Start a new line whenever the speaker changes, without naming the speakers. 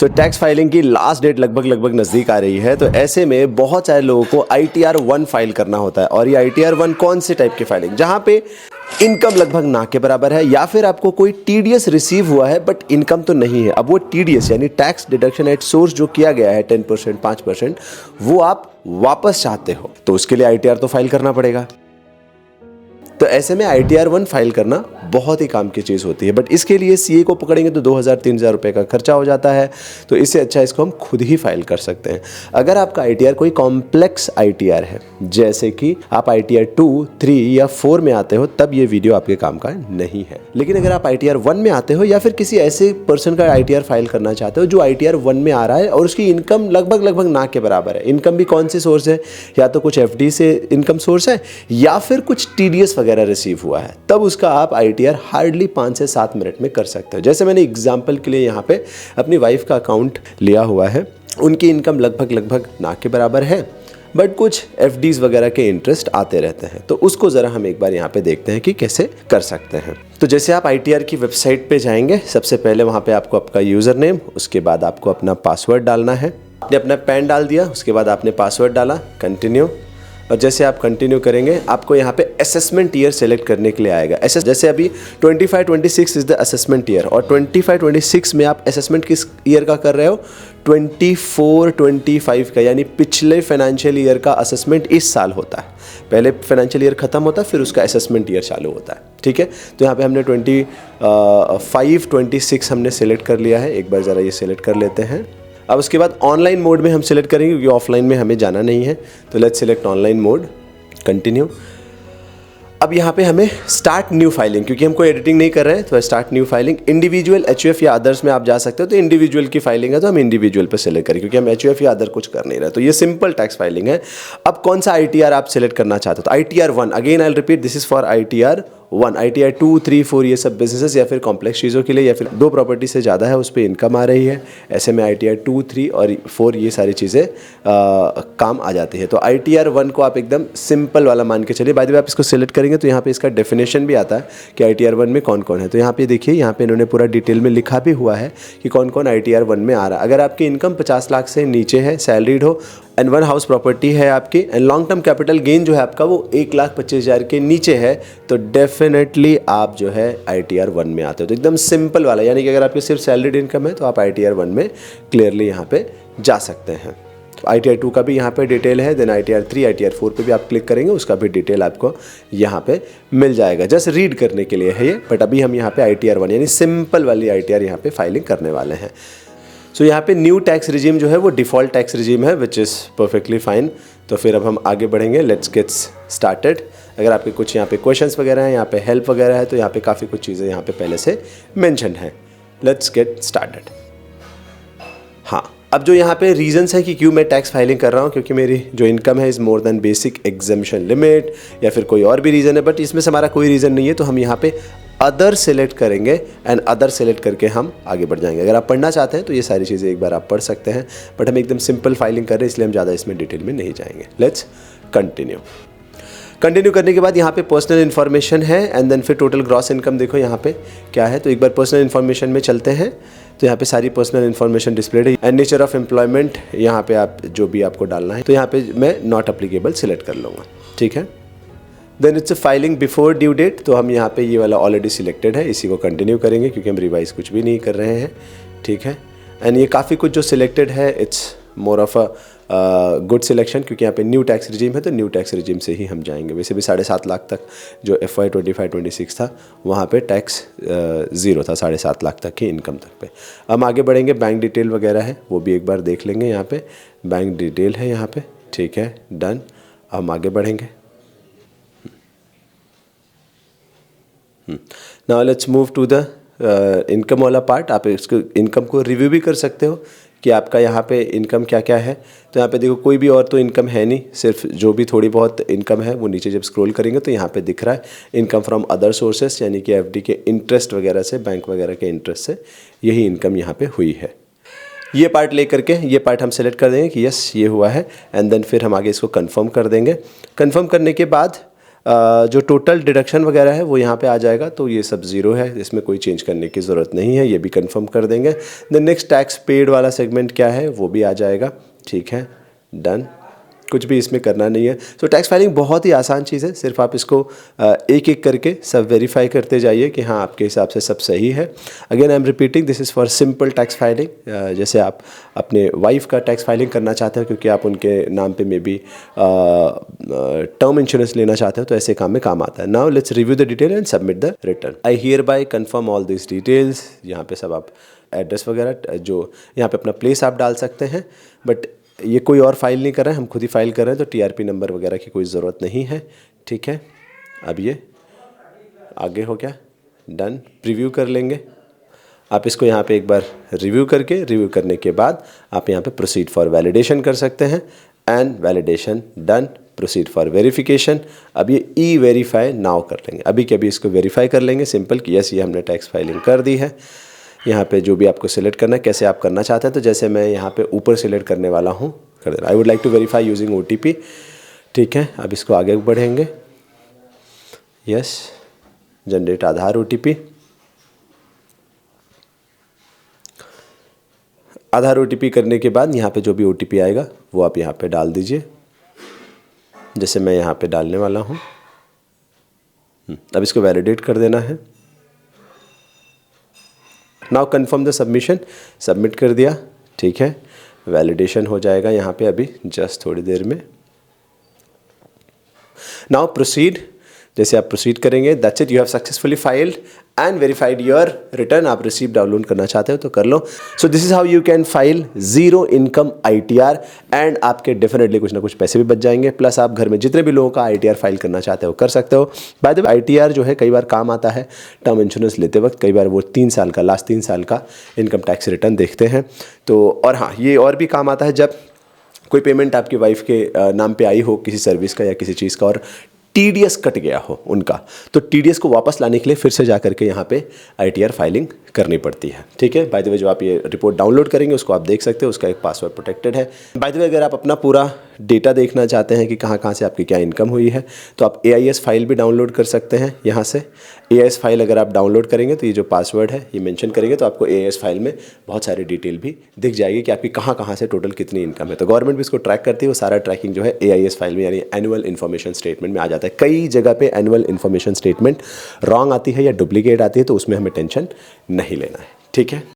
So tax filing की last date लगभग नज़दीक आ रही है, तो ऐसे में बहुत सारे लोगों को ITR 1 फाइल करना होता है। और ये ITR 1 कौन से टाइप की फाइलिंग, जहाँ पे इनकम लगभग ना के बराबर है या फिर आपको कोई TDS रिसीव हुआ है बट इनकम तो नहीं है। अब वो TDS यानी टैक्स डिडक्शन एट सोर्स जो किया गया है 10% 5%, वो आप वापस चाहते हो, तो उसके लिए ITR तो फाइल करना पड़ेगा। तो ऐसे में ITR 1 फाइल करना बहुत ही काम की चीज़ होती है, बट इसके लिए CA को पकड़ेंगे तो 2000-3000 रुपये का खर्चा हो जाता है। तो इससे अच्छा इसको हम खुद ही फाइल कर सकते हैं। अगर आपका ITR कोई कॉम्प्लेक्स ITR है, जैसे कि आप ITR 2, 3 या 4 में आते हो, तब ये वीडियो आपके काम का नहीं है। लेकिन अगर आप ITR 1 में आते हो या फिर किसी ऐसे पर्सन का ITR फाइल करना चाहते हो जो ITR 1 में आ रहा है और उसकी इनकम लगभग ना के बराबर है, इनकम भी कौन से सोर्स है, या तो कुछ FD से इनकम सोर्स है या फिर कुछ TDS वगैरह रिसीव हुआ है, तब उसका आप ITR हार्डली 5 से 7 मिनट में कर सकते हो। जैसे मैंने एग्जांपल के लिए यहाँ पे अपनी वाइफ का अकाउंट लिया हुआ है, उनकी इनकम लगभग ना के बराबर है, बट कुछ FDs वगैरह के इंटरेस्ट आते रहते हैं। तो उसको ज़रा हम एक बार यहाँ पे देखते हैं कि कैसे कर सकते हैं। तो जैसे आप ITR की वेबसाइट पे जाएंगे, सबसे पहले वहाँ पे आपको आपका यूज़र नेम, उसके बाद आपको अपना पासवर्ड डालना है। आपने अपना पैन डाल दिया, उसके बाद आपने पासवर्ड डाला, कंटिन्यू। और जैसे आप कंटिन्यू करेंगे, आपको यहाँ पे असेसमेंट ईयर सेलेक्ट करने के लिए आएगा। जैसे अभी 25-26 इज़ द असेसमेंट ईयर, और 25-26 में आप असेसमेंट किस ईयर का कर रहे हो, 24-25 का, यानी पिछले फाइनेंशियल ईयर का असेसमेंट इस साल होता है। पहले फाइनेंशियल ईयर ख़त्म होता है, फिर उसका असेसमेंट ईयर चालू होता है। ठीक है, तो यहाँ पे हमने 25-26 हमने सेलेक्ट कर लिया है। एक बार ज़रा ये सेलेक्ट कर लेते हैं। अब उसके बाद ऑनलाइन मोड में हम सेलेक्ट करेंगे, क्योंकि ऑफलाइन में हमें जाना नहीं है। तो let's select online mode, continue. अब यहाँ पे हमें स्टार्ट न्यू फाइलिंग, क्योंकि हम कोई एडिटिंग नहीं कर रहे हैं, तो start new filing. Individual HUF या अदर्स में आप जा सकते हो, तो इंडिविजुअल की फाइलिंग है तो हम इंडिविजुअल पे सेलेक्ट करें, क्योंकि हम HUF या अदर कुछ कर नहीं रहे। तो ये सिंपल टैक्स फाइलिंग है। अब कौन सा ITR आप सेलेक्ट करना चाहते हो, तो ITR 1, again I will repeat, this is for ITR 1। ITR 2, 3, 4 ये सब बिजनेसेस या फिर कॉम्प्लेक्स चीज़ों के लिए, या फिर 2 प्रॉपर्टी से ज़्यादा है उस पर इनकम आ रही है, ऐसे में ITR 2, 3 और 4 ये सारी चीज़ें काम आ जाती है। तो ITR 1 को आप एकदम सिंपल वाला मान के चलिए। बाय द वे आप इसको सेलेक्ट करेंगे तो यहाँ पे इसका डेफिनेशन भी आता है कि ITR 1 में कौन कौन है। तो यहाँ पे देखिए, यहाँ पे इन्होंने पूरा डिटेल में लिखा भी हुआ है कि कौन कौन ITR 1 में आ रहा है। अगर आपकी इनकम 50 लाख से नीचे है, सैलरीड हो, एंड 1 हाउस प्रॉपर्टी है आपकी, and long term capital gain जो है आपका वो 1,25,000 के नीचे है, तो डेफिनेटली आप जो है ITR 1 में आते हो। तो एकदम सिंपल वाला, यानी कि अगर आपकी सिर्फ सैलरीड इनकम है तो आप ITR 1 में क्लियरली यहाँ पे जा सकते हैं। ITR 2 का भी यहाँ पे डिटेल है, देन ITR 3, ITR 4 पे भी आप क्लिक करेंगे, उसका भी डिटेल आपको यहाँ पे मिल जाएगा। जस्ट रीड करने के लिए है ये, बट अभी हम यहाँ पे ITR 1 यानी सिंपल वाली ITR यहाँ पे फाइलिंग करने वाले हैं। सो यहाँ पे न्यू टैक्स रिजीम जो है वो डिफ़ॉल्ट टैक्स रिजीम है, विच इज़ परफेक्टली फाइन। तो फिर अब हम आगे बढ़ेंगे, लेट्स गेट स्टार्टेड। अगर आपके कुछ यहाँ पे क्वेश्चंस वगैरह हैं, यहाँ पे हेल्प वगैरह है, तो यहाँ पे काफ़ी कुछ चीज़ें यहाँ पे पहले से मेंशन है। Let's get started. हाँ, अब जो यहाँ पे रीजंस है कि क्यों मैं टैक्स फाइलिंग कर रहा हूँ, क्योंकि मेरी जो इनकम है is more than basic exemption limit, या फिर कोई और भी रीज़न है, बट इसमें से हमारा कोई रीज़न नहीं है। तो हम यहाँ पे अदर सेलेक्ट करेंगे, एंड अदर सेलेक्ट करके हम आगे बढ़ जाएंगे। अगर आप पढ़ना चाहते हैं तो ये सारी चीज़ें एक बार आप पढ़ सकते हैं, बट हम एकदम सिंपल फाइलिंग कर रहे हैं, इसलिए हम ज़्यादा इसमें डिटेल में नहीं जाएंगे। Let's continue. कंटिन्यू करने के बाद यहाँ पे पर्सनल इन्फॉर्मेशन है, एंड देन फिर टोटल ग्रॉस इनकम देखो यहाँ पे क्या है। तो एक बार पर्सनल इन्फॉर्मेशन में चलते हैं, तो यहाँ पे सारी पर्सनल इन्फॉर्मेशन डिस्प्लेड है, एंड नेचर ऑफ एम्प्लॉयमेंट यहाँ पे आप जो भी आपको डालना है, तो यहाँ पे मैं नॉट अप्लीकेबल सिलेक्ट कर लूँगा। ठीक है, then it's a filing before due date, तो हम यहाँ पे ये वाला ऑलरेडी सिलेक्टेड है, इसी को कंटिन्यू करेंगे क्योंकि हम रिवाइज कुछ भी नहीं कर रहे हैं। ठीक है, एंड ये काफ़ी कुछ जो सिलेक्टेड है, it's more of a good selection, क्योंकि यहाँ पे न्यू टैक्स रिजीम है, तो न्यू टैक्स रिजीम से ही हम जाएंगे। वैसे भी 7.5 लाख तक जो FY 25-26 था, वहाँ पे टैक्स 0 था, 7.5 लाख तक की इनकम तक पे। हम आगे बढ़ेंगे, बैंक डिटेल वगैरह है वो भी एक बार देख लेंगे। यहाँ पे बैंक डिटेल है यहाँ पे। ठीक है, डन। हम आगे बढ़ेंगे। Now let's move to the income वाला पार्ट। आप इसको इनकम को रिव्यू भी कर सकते हो कि आपका यहाँ पे इनकम क्या क्या है। तो यहाँ पे देखो कोई भी और तो इनकम है नहीं, सिर्फ जो भी थोड़ी बहुत इनकम है वो नीचे जब स्क्रॉल करेंगे तो यहाँ पे दिख रहा है इनकम फ्रॉम अदर सोर्सेस, यानी कि FD के इंटरेस्ट वगैरह से, बैंक वगैरह के इंटरेस्ट से यही इनकम यहाँ पे हुई है। ये पार्ट ले करके ये पार्ट हम सेलेक्ट कर देंगे कि यस ये हुआ है, एंड देन फिर हम आगे इसको कंफर्म कर देंगे। कंफर्म करने के बाद जो टोटल डिडक्शन वगैरह है वो यहाँ पे आ जाएगा, तो ये सब ज़ीरो है, इसमें कोई चेंज करने की ज़रूरत नहीं है, ये भी कंफर्म कर देंगे। देन नेक्स्ट टैक्स पेड वाला सेगमेंट क्या है वो भी आ जाएगा, ठीक है, डन, कुछ भी इसमें करना नहीं है। सो टैक्स फाइलिंग बहुत ही आसान चीज़ है, सिर्फ आप इसको एक एक करके सब वेरीफाई करते जाइए कि हाँ आपके हिसाब से सब सही है। Again I am repeating, this is for simple tax filing. जैसे आप अपने वाइफ का टैक्स फाइलिंग करना चाहते हो क्योंकि आप उनके नाम पे मे बी टर्म इंश्योरेंस लेना चाहते हो, तो ऐसे काम में काम आता है। Now let's review the detail and submit the return. I hear bye confirm all this details. यहाँ पे सब आप एड्रेस वगैरह जो यहाँ पे अपना प्लेस आप डाल सकते हैं, बट ये कोई और फाइल नहीं कर रहा है, हम खुद ही फाइल कर रहे हैं, तो टीआरपी नंबर वगैरह की कोई ज़रूरत नहीं है, ठीक है। अब ये आगे हो गया, डन, प्रीव्यू कर लेंगे। आप इसको यहाँ पे एक बार रिव्यू रिव्यू करने के बाद आप यहाँ पे प्रोसीड फॉर वैलिडेशन कर सकते हैं, and validation done, proceed for verification. अब ये ई वेरीफाई नाउ कर लेंगे, अभी के अभी इसको वेरीफाई कर लेंगे सिंपल कि यस ये हमने टैक्स फाइलिंग कर दी है। यहाँ पे जो भी आपको सिलेक्ट करना है, कैसे आप करना चाहते हैं, तो जैसे मैं यहाँ पे ऊपर सिलेक्ट करने वाला हूँ कर देना। I would like to verify using OTP, ठीक है। अब इसको आगे बढ़ेंगे, yes, generate Aadhaar OTP। Aadhaar OTP करने के बाद यहाँ पे जो भी OTP आएगा वो आप यहाँ पे डाल दीजिए, जैसे मैं यहाँ पे डालने वाला हूँ। अब इसको वैलिडेट कर देना है। Now confirm the submission, submit कर दिया, ठीक है, वैलिडेशन हो जाएगा यहाँ पे अभी जस्ट थोड़ी देर में। नाउ प्रोसीड, जैसे आप प्रोसीड करेंगे, that's it, you have successfully filed and verified your return. आप रिसीप्ट डाउनलोड करना चाहते हो तो कर लो। So this is how you can file zero income ITR, and आपके डेफिनेटली कुछ ना कुछ पैसे भी बच जाएंगे, प्लस आप घर में जितने भी लोगों का ITR फाइल करना चाहते हो कर सकते हो। बाय द वे ITR जो है कई बार काम आता है टर्म इंश्योरेंस लेते वक्त, कई बार वो 3 साल का, लास्ट 3 साल का इनकम टैक्स रिटर्न देखते हैं तो। और हाँ, ये और भी काम आता है जब कोई पेमेंट आपकी वाइफ के नाम पे आई हो किसी सर्विस का या किसी चीज़ का, और TDS कट गया हो उनका, तो TDS को वापस लाने के लिए फिर से जा करके यहाँ पे ITR फाइलिंग करनी पड़ती है, ठीक है। बाय द वे जो आप ये रिपोर्ट डाउनलोड करेंगे उसको आप देख सकते हो, उसका एक पासवर्ड प्रोटेक्टेड है। बाय द वे अगर आप अपना पूरा डेटा देखना चाहते हैं कि कहाँ कहाँ से आपकी क्या इनकम हुई है, तो आप AIS फाइल भी डाउनलोड कर सकते हैं यहाँ से। AIS फाइल अगर आप डाउनलोड करेंगे तो ये जो पासवर्ड है ये मेंशन करेंगे तो आपको AIS फाइल में बहुत सारी डिटेल भी दिख जाएगी कि आपकी कहाँ कहाँ से टोटल कितनी इनकम है। तो गवर्नमेंट भी इसको ट्रैक करती है, वो सारा ट्रैकिंग जो है AIS फाइल में यानी एनुअल इन्फॉर्मेशन स्टेटमेंट में आ जाता है। कई जगह पे एनुअल इन्फॉर्मेशन स्टेटमेंट रॉन्ग आती है या डुप्लीकेट आती है, तो उसमें हमें टेंशन नहीं लेना है, ठीक है।